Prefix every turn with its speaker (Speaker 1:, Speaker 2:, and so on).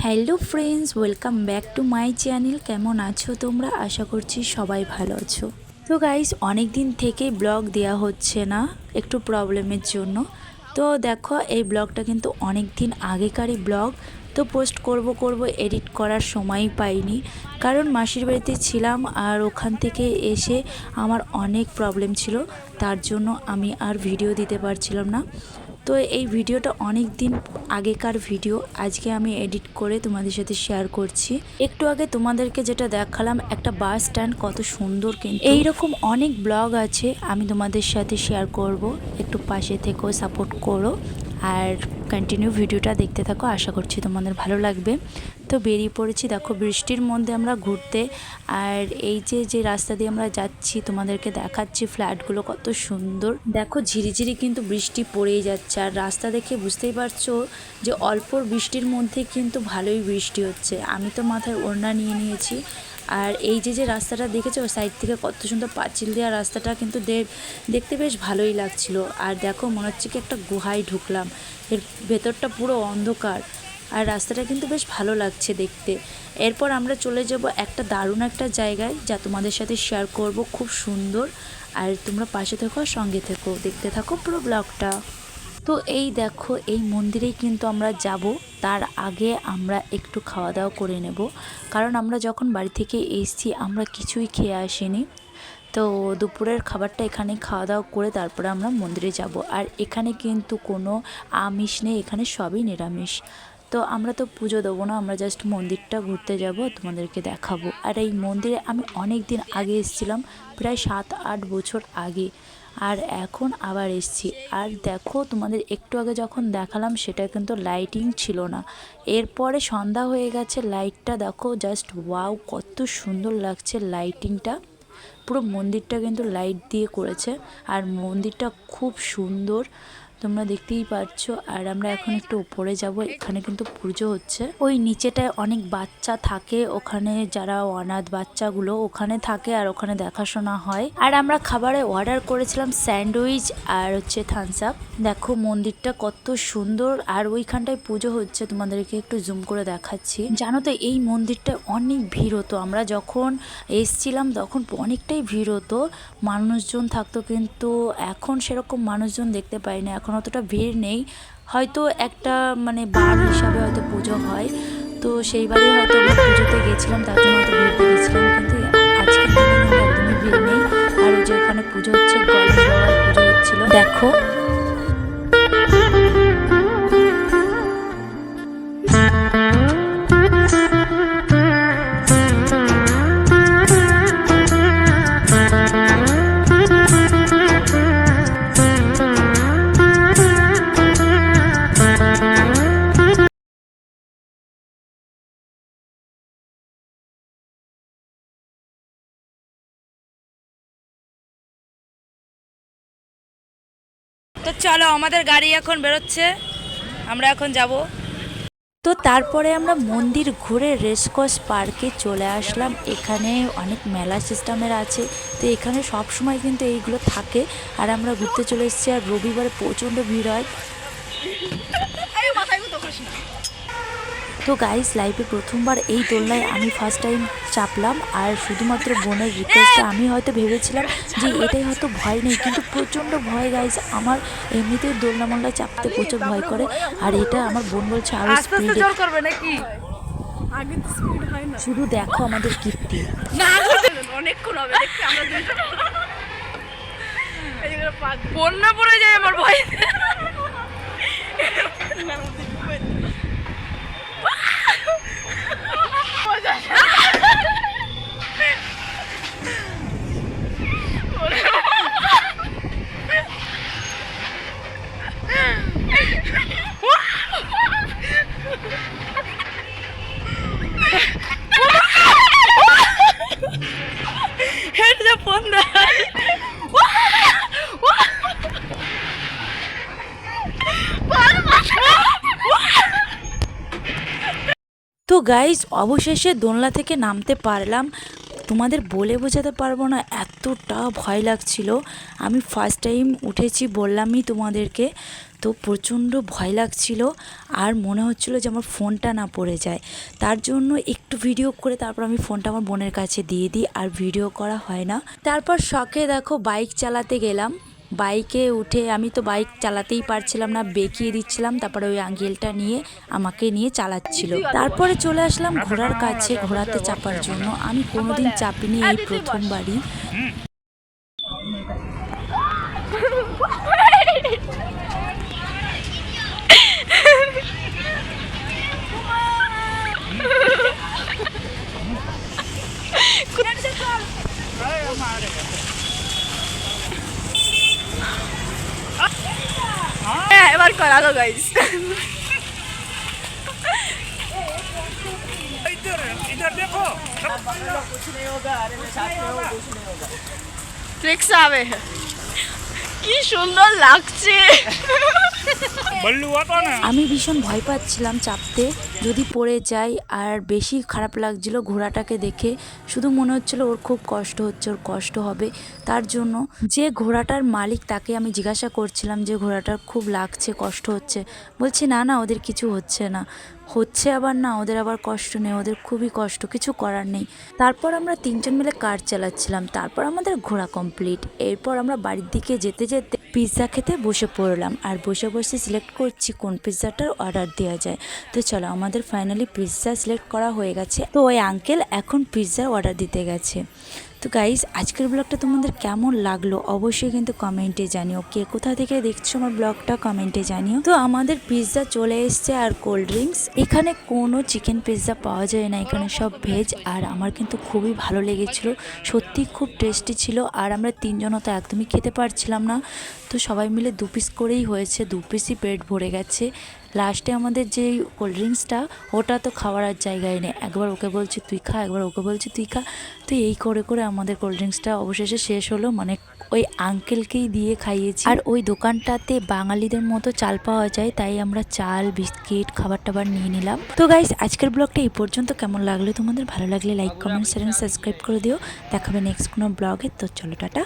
Speaker 1: Hello friends, welcome back to my channel. কেমন আছো তোমরা? আশা করছি সবাই ভালো আছো। তো গাইস, অনেক দিন থেকে ব্লগ দেওয়া হচ্ছে না একটু প্রবলেমের জন্য। তো দেখো, এই ব্লগটা কিন্তু অনেক দিন আগেকারই ব্লগ। তো পোস্ট করব এডিট করার সময়ই পাইনি, কারণ মাসির বাড়িতে ছিলাম আর ওখান থেকে এসে আমার অনেক প্রবলেম ছিল, তার জন্য আমি আর ভিডিও দিতে পারছিলাম না। তো এই ভিডিওটা অনেক দিন আগেকার ভিডিও, আজকে আমি এডিট করে তোমাদের সাথে শেয়ার করছি। একটু আগে তোমাদেরকে যেটা দেখালাম, একটা বাস স্ট্যান্ড কত সুন্দর, কিন্তু এইরকম অনেক ব্লগ আছে আমি তোমাদের সাথে শেয়ার করব। একটু পাশে থেকেও সাপোর্ট করো আর কন্টিনিউ ভিডিওটা দেখতে থাকো, আশা করছি তোমাদের ভালো লাগবে। তো বেরিয়ে পড়েছি, দেখো বৃষ্টির মধ্যে আমরা ঘুরতে। আর এই যে রাস্তা দিয়ে আমরা যাচ্ছি তোমাদেরকে দেখাচ্ছি, ফ্ল্যাটগুলো কত সুন্দর। দেখো ঝিরিঝিরি কিন্তু বৃষ্টি পড়েই যাচ্ছে, আর রাস্তা দেখে বুঝতেই পারছো যে অল্প বৃষ্টির মধ্যে কিন্তু ভালোই বৃষ্টি হচ্ছে। আমি তো মাথায় ওড়না নিয়ে নিয়েছি। আর এই যে রাস্তাটা দেখেছো, সাইড থেকে কত সুন্দর পাঁচিল দেওয়া রাস্তাটা কিন্তু দেখতে বেশ ভালোই লাগছিল। আর দেখো, মনে হচ্ছে কি একটা গুহায় ঢুকলাম, এর ভেতরটা পুরো অন্ধকার, আর রাস্তাটা কিন্তু বেশ ভালো লাগছে দেখতে। এরপর আমরা চলে যাব একটা দারুণ একটা জায়গায়, যা তোমাদের সাথে শেয়ার করব, খুব সুন্দর। আর তোমরা পাশে থেকো, সঙ্গে থেকো, দেখতে থাকো পুরো ব্লগটা। তো এই দেখো, এই মন্দিরেই কিন্তু আমরা যাব। তার আগে আমরা একটু খাওয়া দাওয়া করে নেব, কারণ আমরা যখন বাড়ি থেকে এসেছি আমরা কিছুই খেয়ে আসিনি। তো দুপুরের খাবারটা এখানে খাওয়া দাওয়া করে তারপরে আমরা মন্দিরে যাব। আর এখানে কিন্তু কোনো আমিষ নেই, এখানে সবই নিরামিষ। তো আমরা তো পুজো দেবো না, আমরা জাস্ট মন্দিরটা ঘুরতে যাব, তোমাদেরকে দেখাবো। আর এই মন্দিরে আমি অনেক দিন আগে এসেছিলাম, প্রায় 7-8 বছর আগে, আর এখন আবার এসেছি। আর দেখো, তোমাদের একটু আগে যখন দেখালাম সেটা কিন্তু লাইটিং ছিল না, এরপরে সন্ধ্যা হয়ে গেছে, লাইটটা দেখো জাস্ট ওয়াও, কত সুন্দর লাগছে লাইটিংটা। পুরো মন্দিরটা কিন্তু লাইট দিয়ে করেছে, আর মন্দিরটা খুব সুন্দর, তোমরা দেখতেই পাচ্ছ। আর আমরা এখন একটু উপরে যাব, এখানে কিন্তু পুজো হচ্ছে। ওই নিচেটায় অনেক বাচ্চা থাকে, ওখানে যারা অনাথ বাচ্চাগুলো ওখানে থাকে, আর ওখানে দেখাশোনা হয়। আর আমরা খাবারে অর্ডার করেছিলাম স্যান্ডউইচ আর হচ্ছে থামস আপ। দেখো মন্দিরটা কত সুন্দর, আর ওইখানটায় পুজো হচ্ছে, তোমাদেরকে একটু জুম করে দেখাচ্ছি। জানো তো, এই মন্দিরটা অনেক ভিড় হতো, আমরা যখন এসছিলাম তখন অনেকটাই ভিড় হতো, মানুষজন থাকতো, কিন্তু এখন সেরকম মানুষজন দেখতে পাই না, এখন অতটা ভিড় নেই। হয়তো একটা মানে বার হিসাবে হয়তো পুজো হয়, তো সেইবারে হয়তো আমরা পুজোতে গেছিলাম, তার জন্য হয়তো ভিড় দেখেছিলাম, কিন্তু আজকের দিনে কিন্তু একদমই ভিড় নেই। আর ওই যে ওখানে পুজো হচ্ছে, গণেশ বাবার পুজো হচ্ছিল, দেখো।
Speaker 2: তো চলো, আমাদের গাড়ি এখন বেরোচ্ছে, আমরা এখন যাব।
Speaker 1: তো তারপরে আমরা মন্দির ঘুরে রেসকোর্স পার্কে চলে আসলাম। এখানে অনেক মেলা সিস্টেমের আছে, তো এখানে সব সময় কিন্তু এইগুলো থাকে। আর আমরা ঘুরতে চলে এসেছি, আর রবিবারে প্রচণ্ড ভিড় হয়। তো গাইস, লাইফে প্রথমবার এই দোলনায় আমি ফার্স্ট টাইম চাপলাম, আর শুধুমাত্র বোনের রিকোয়েস্টে। আমি হয়তো ভেবেছিলাম যে এটাই হয়তো ভয় নেই, কিন্তু প্রচণ্ড ভয় গাইস। আমার এমনিতেই দোলনা মোলনা চাপতে প্রচুর ভয় করে, আর এটা আমার বোন বলছে আরো স্পিডে
Speaker 2: করবে নাকি? আগে তো স্পিড হয় না।
Speaker 1: শুধু দেখো আমাদের কীর্তি।
Speaker 2: অনেকক্ষণ হবে দেখছি আমরা দুজন। বন্যা পড়ে যায় আমার ভয়।
Speaker 1: তো গাইজ, অবশেষে দোলনা থেকে নামতে পারলাম। তোমাদের বলে বোঝাতে পারবো না, এতটা ভয় লাগছিল। আমি ফার্স্ট টাইম উঠেছি, বললামই তোমাদেরকে। তো প্রচণ্ড ভয় লাগছিল আর মনে হচ্ছিল যে আমার ফোনটা না পড়ে যায়। তার জন্য একটু ভিডিও করে তারপর আমি ফোনটা আমার বোনের কাছে দিয়ে দিই, আর ভিডিও করা হয় না। তারপর শখে দেখো বাইক চালাতে গেলাম। বাইকে উঠে আমি তো বাইক চালাতেই পারছিলাম না, বেঁকিয়ে দিচ্ছিলাম। তারপরে ওই আঙ্কেলটা নিয়ে আমাকে নিয়ে চালাচ্ছিল। তারপরে চলে আসলাম ঘোড়ার কাছে ঘোড়াতে চাপার জন্য। আমি কোনোদিন চাপিনি, এই প্রথমবারই।
Speaker 2: এবার করালো গাইস।
Speaker 3: इधर देखो
Speaker 2: ট্রিক্স হবে, কি সুন্দর লাগছে।
Speaker 3: बल्लू आता ना
Speaker 1: আমি ভীষণ ভয় পাচ্ছিলাম চাপতে, যদি পড়ে যাই। আর বেশি খারাপ লাগছিল ঘোড়াটাকে দেখে, শুধু মনে হচ্ছিল ওর খুব কষ্ট হচ্ছে, ওর কষ্ট হবে। তার জন্য যে ঘোড়াটার মালিক তাকে আমি জিজ্ঞাসা করছিলাম যে ঘোড়াটার খুব লাগছে, কষ্ট হচ্ছে। বলছি না না, ওদের কিছু হচ্ছে না। হচ্ছে আবার না, ওদের আবার কষ্ট নেই, ওদের খুবই কষ্ট, কিছু করার নেই। তারপর আমরা তিনজন মিলে কার চালাচ্ছিলাম। তারপর আমাদের ঘোরা কমপ্লিট। এরপর আমরা বাড়ির দিকে যেতে যেতে পিৎজা খেতে বসে পড়লাম, আর বসে বসে সিলেক্ট করছি কোন পিৎজাটার অর্ডার দেওয়া যায়। তো চলো, আমাদের ফাইনালি পিৎজা সিলেক্ট করা হয়ে গেছে। তো ওই আঙ্কেল এখন পিৎজার অর্ডার দিতে গেছে। তো গাইজ, আজকের ব্লগটা তোমাদের কেমন লাগলো অবশ্যই কিন্তু কমেন্টে জানিও। কে কোথা থেকে দেখছো আমার ব্লগটা কমেন্টে জানিও। তো আমাদের পিৎজা চলে এসছে আর কোল্ড ড্রিঙ্কস। এখানে কোনো চিকেন পিৎজা পাওয়া যায় না, এখানে সব ভেজ। আর আমার কিন্তু খুবই ভালো লেগেছিলো, সত্যি খুব টেস্টি ছিল। আর আমরা তিনজনও তো একদমই খেতে পারছিলাম না, তো সবাই মিলে 2 পিস করেই হয়েছে, 2 পিসই পেট ভরে গেছে। লাস্টে আমাদের যে কোল্ড ড্রিঙ্কসটা, ওটা তো খাওয়ার আর জায়গায় নেই। একবার ওকে বলছি তুই খা, একবার ওকে বলছি তুই খা। তো এই করে করে আমাদের কোল্ড ড্রিঙ্কসটা অবশেষে শেষ হলো, মানে ওই আঙ্কেলকেই দিয়ে খাইয়েছি। আর ওই দোকানটাতে বাঙালিদের মতো চাল পাওয়া যায়, তাই আমরা চাল বিস্কিট খাবার টাবার নিয়ে নিলাম। তো গাইস, আজকের ব্লগটা এই পর্যন্ত। কেমন লাগলো তোমাদের? ভালো লাগলে লাইক কমেন্ট শেয়ার সাবস্ক্রাইব করে দিও। দেখাবে নেক্সট কোনো ব্লগে। তো চলো, টাটা।